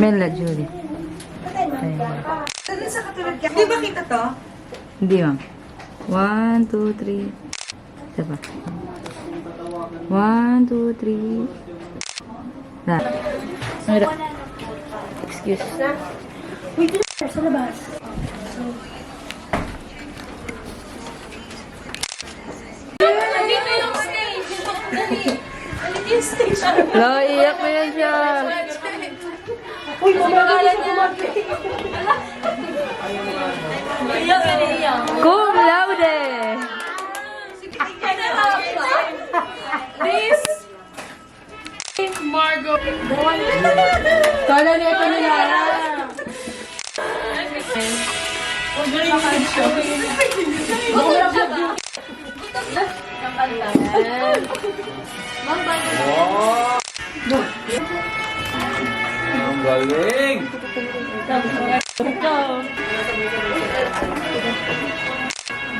Mela, Julie. Dali sa katulad ka. Di ba kita to? Hindi, ma'am. 1, 2, 3. Isa pa. 1, 2, 3. That. Excuse. Wait, sa labas. Nandito yung stage. Dali. Nandito yung stage. No, iyak mo yan siya. Uy, kumagalan niya. Iyak ka na iyak. Cum laude! Please. Margot. Kala niya ito nila. Ang galing!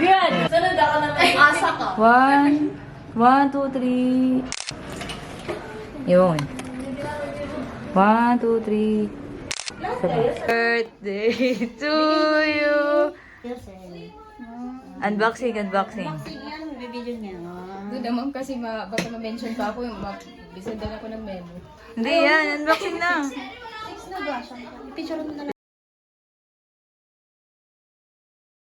Good. Sunod ako na may asa ka. 1, 1, 2, 3. Yun. 1, 2, 3. Birthday to you. Unboxing, unboxing. Doon naman kasi baka ma-mention pa ako yung bisan daw ako ng memo. Hindi yan, unboxing na. Picture mo na lang.